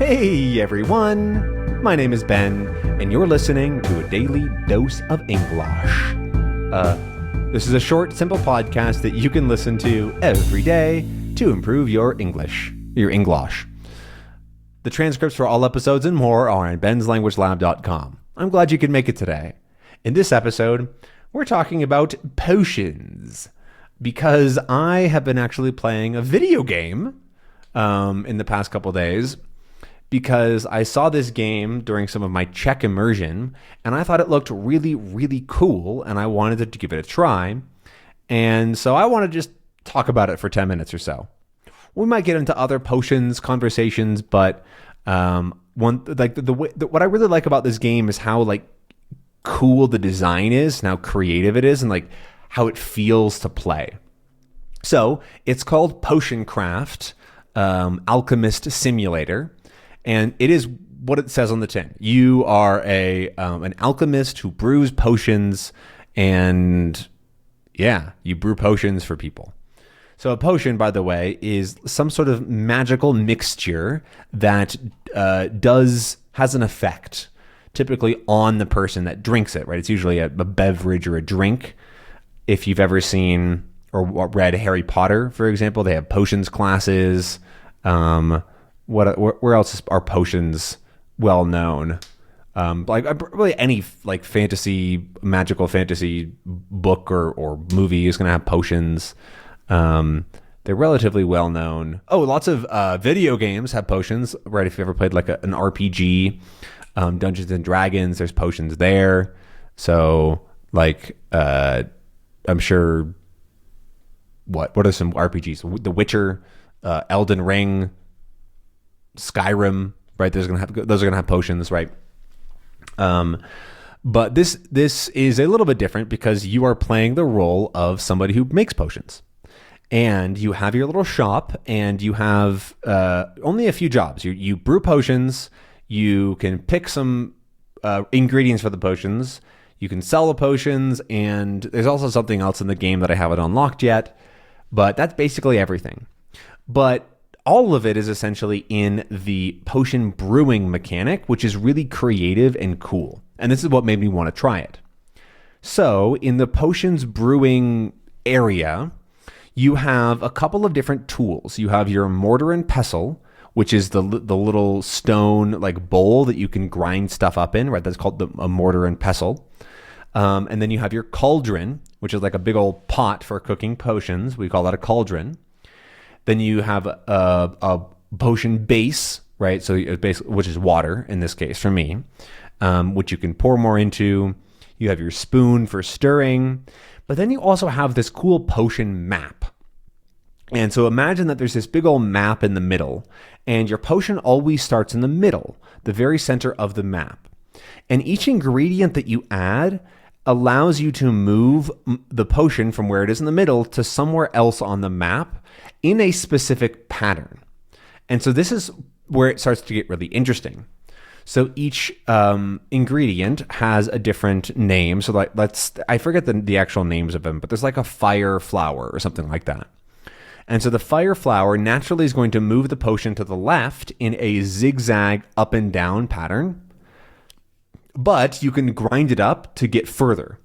Hey everyone, my name is Ben, and you're listening to a daily dose of English. This is a short, simple podcast that you can listen to every day to improve your English. The transcripts for all episodes and more are on benslanguagelab.com. I'm glad you could make it today. In this episode, we're talking about potions, because I have been actually playing a video game in the past couple days, because I saw this game during some of my Czech immersion, and I thought it looked really, really cool, and I wanted to give it a try. And so I want to just talk about it for 10 minutes or so. We might get into other potions conversations, but what I really like about this game is how cool the design is, and how creative it is, and how it feels to play. So it's called Potion Craft Alchemist Simulator. And it is what it says on the tin. You are an alchemist who brews potions, and you brew potions for people. So a potion, by the way, is some sort of magical mixture that has an effect, typically on the person that drinks it, right? It's usually a beverage or a drink. If you've ever seen or read Harry Potter, for example, they have potions classes. Where else are potions well known? Really any magical fantasy book or movie is going to have potions. They're relatively well known. Oh, lots of video games have potions, right? If you ever played an RPG, Dungeons and Dragons, there's potions there. So I'm sure. What are some RPGs? The Witcher, Elden Ring, Skyrim, right? Those are gonna have potions, right? But this is a little bit different because you are playing the role of somebody who makes potions, and you have your little shop, and you have only a few jobs. You brew potions. You can pick some ingredients for the potions. You can sell the potions, and there's also something else in the game that I haven't unlocked yet. But that's basically everything. But all of it is essentially in the potion brewing mechanic, which is really creative and cool. And this is what made me want to try it. So in the potions brewing area, you have a couple of different tools. You have your mortar and pestle, which is the little stone bowl that you can grind stuff up in, right? That's called a mortar and pestle. And then you have your cauldron, which is like a big old pot for cooking potions. We call that a cauldron. Then you have a potion base, right? So which is water in this case for me, which you can pour more into. You have your spoon for stirring, but then you also have this cool potion map. And so imagine that there's this big old map in the middle, and your potion always starts in the middle, the very center of the map. And each ingredient that you add allows you to move the potion from where it is in the middle to somewhere else on the map in a specific pattern. And so this is where it starts to get really interesting. So each ingredient has a different name. So I forget the actual names of them, but there's a fire flower or something like that. And so the fire flower naturally is going to move the potion to the left in a zigzag up and down pattern. But you can grind it up to get further.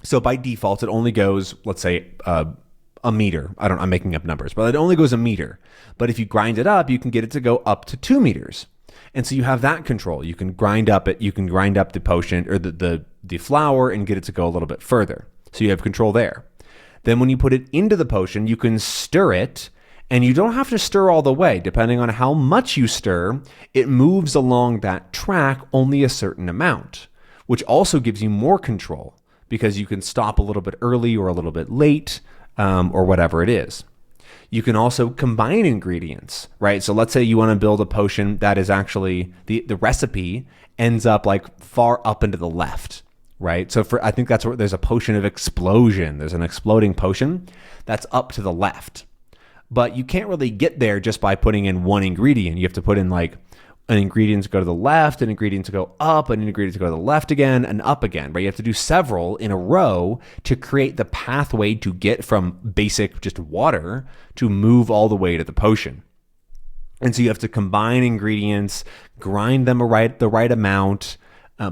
So by default, it only goes, let's say, a meter. I'm making up numbers, but it only goes a meter. But if you grind it up, you can get it to go up to 2 meters. And so you have that control. You can grind up the potion or the flour and get it to go a little bit further. So you have control there. Then when you put it into the potion, you can stir it. And you don't have to stir all the way. Depending on how much you stir, it moves along that track only a certain amount, which also gives you more control because you can stop a little bit early or a little bit late or whatever it is. You can also combine ingredients, right? So let's say you want to build a potion that is actually, the recipe ends up far up into the left, right? So I think that's where there's a potion of explosion. There's an exploding potion that's up to the left. But you can't really get there just by putting in one ingredient. You have to put in an ingredient to go to the left, an ingredient to go up, an ingredient to go to the left again, and up again, right? You have to do several in a row to create the pathway to get from basic just water to move all the way to the potion. And so you have to combine ingredients, grind them the right amount,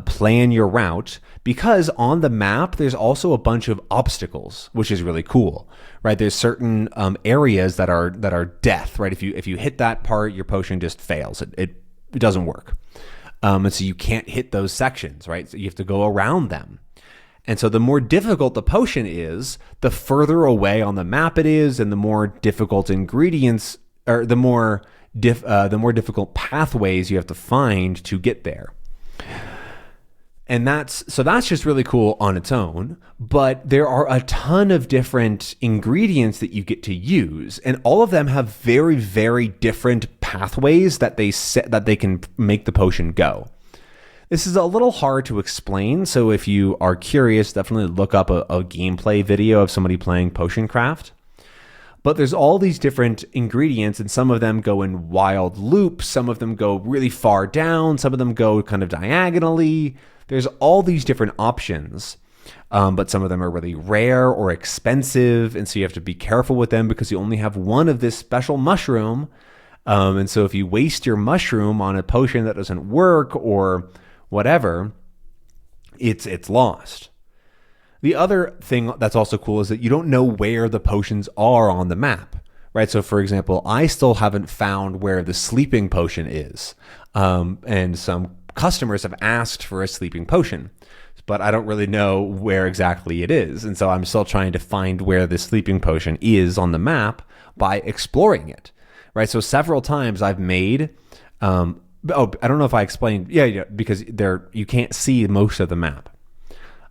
plan your route, because on the map there's also a bunch of obstacles, which is really cool, right? There's certain areas that are death, right? If you hit that part, your potion just fails. It doesn't work, and so you can't hit those sections, right? So you have to go around them. And so the more difficult the potion is, the further away on the map it is, and the more difficult ingredients, or the more difficult pathways you have to find to get there. And that's just really cool on its own, but there are a ton of different ingredients that you get to use, and all of them have very, very different pathways that they can make the potion go. This is a little hard to explain, so if you are curious, definitely look up a gameplay video of somebody playing potion craft. But there's all these different ingredients, and some of them go in wild loops, some of them go really far down, some of them go kind of diagonally. There's all these different options, but some of them are really rare or expensive, and so you have to be careful with them because you only have one of this special mushroom. And so if you waste your mushroom on a potion that doesn't work or whatever, it's lost. The other thing that's also cool is that you don't know where the potions are on the map, right? So for example, I still haven't found where the sleeping potion is. And some customers have asked for a sleeping potion, but I don't really know where exactly it is. And so I'm still trying to find where the sleeping potion is on the map by exploring it, right? So several times I've made, I don't know if I explained, yeah, because you can't see most of the map.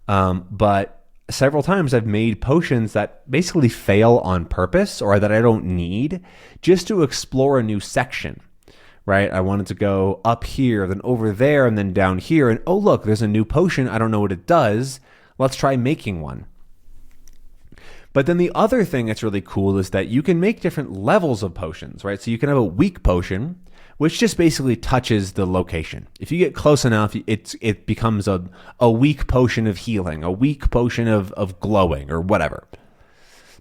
But several times I've made potions that basically fail on purpose or that I don't need just to explore a new section, right? I wanted to go up here, then over there, and then down here. And oh, look, there's a new potion. I don't know what it does. Let's try making one. But then the other thing that's really cool is that you can make different levels of potions, right? So you can have a weak potion, which just basically touches the location. If you get close enough, it becomes a weak potion of healing, a weak potion of glowing or whatever.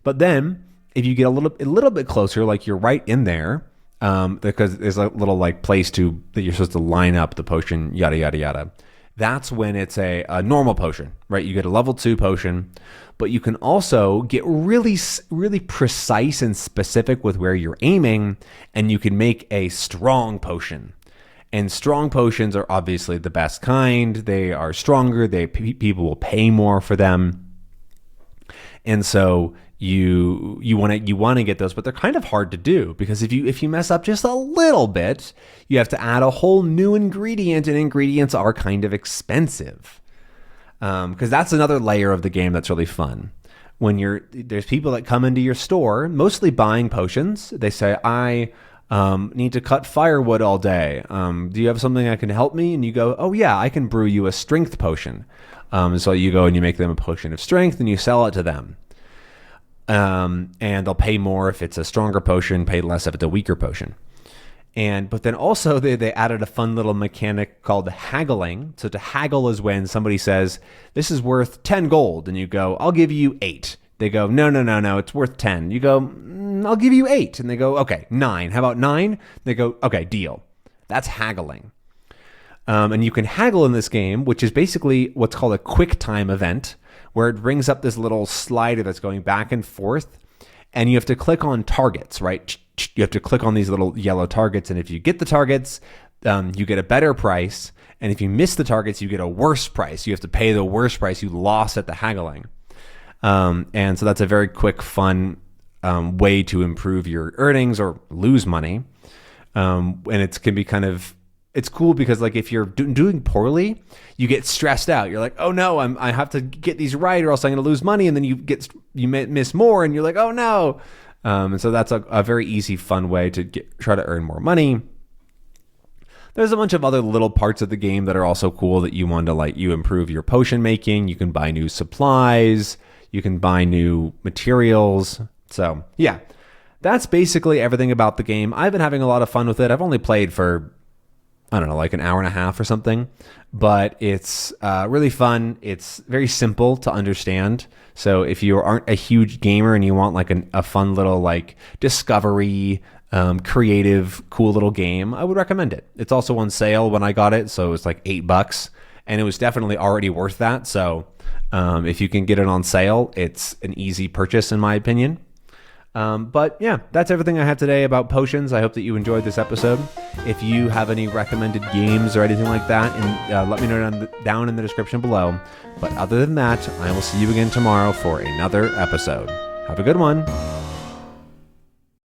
But then if you get a little bit closer, like you're right in there, because there's a little like place that you're supposed to line up the potion, yada, yada, yada. That's when it's a normal potion, right? You get a level 2 potion, but you can also get really, really precise and specific with where you're aiming, and you can make a strong potion. And strong potions are obviously the best kind. They are stronger. People will pay more for them. And so you want to get those, but they're kind of hard to do because if you mess up just a little bit, you have to add a whole new ingredient, and ingredients are kind of expensive. Because that's another layer of the game that's really fun. When there's people that come into your store, mostly buying potions. They say, I need to cut firewood all day. Do you have something that can help me? And you go, oh yeah, I can brew you a strength potion. So you go and you make them a potion of strength and you sell it to them. And they'll pay more if it's a stronger potion, pay less if it's a weaker potion. But then also they added a fun little mechanic called haggling. So to haggle is when somebody says, this is worth 10 gold. And you go, I'll give you 8. They go, no, it's worth 10. You go, I'll give you 8. And they go, okay, 9. How about 9? They go, okay, deal. That's haggling. And you can haggle in this game, which is basically what's called a quick time event, where it brings up this little slider that's going back and forth, and you have to click on targets, right? You have to click on these little yellow targets, and if you get the targets, you get a better price, and if you miss the targets, you get a worse price. You have to pay the worst price you lost at the haggling. And so that's a very quick, fun way to improve your earnings or lose money. And it can be it's cool because like if you're doing poorly, you get stressed out. You're like, oh no, I have to get these right or else I'm going to lose money. And then you miss more and you're like, oh no. And so that's a very easy, fun way to try to earn more money. There's a bunch of other little parts of the game that are also cool that you want to you improve your potion making. You can buy new supplies. You can buy new materials. So yeah, that's basically everything about the game. I've been having a lot of fun with it. I've only played for, I don't know, like an hour and a half or something, but it's really fun. It's very simple to understand. So if you aren't a huge gamer and you want like a fun little like discovery creative, cool little game, I would recommend it. It's also on sale when I got it, so it was like $8, and it was definitely already worth that. So if you can get it on sale, it's an easy purchase in my opinion. But yeah, that's everything I have today about potions. I hope that you enjoyed this episode. If you have any recommended games or anything like that, and let me know down in the description below. But other than that, I will see you again tomorrow for another episode. Have a good one.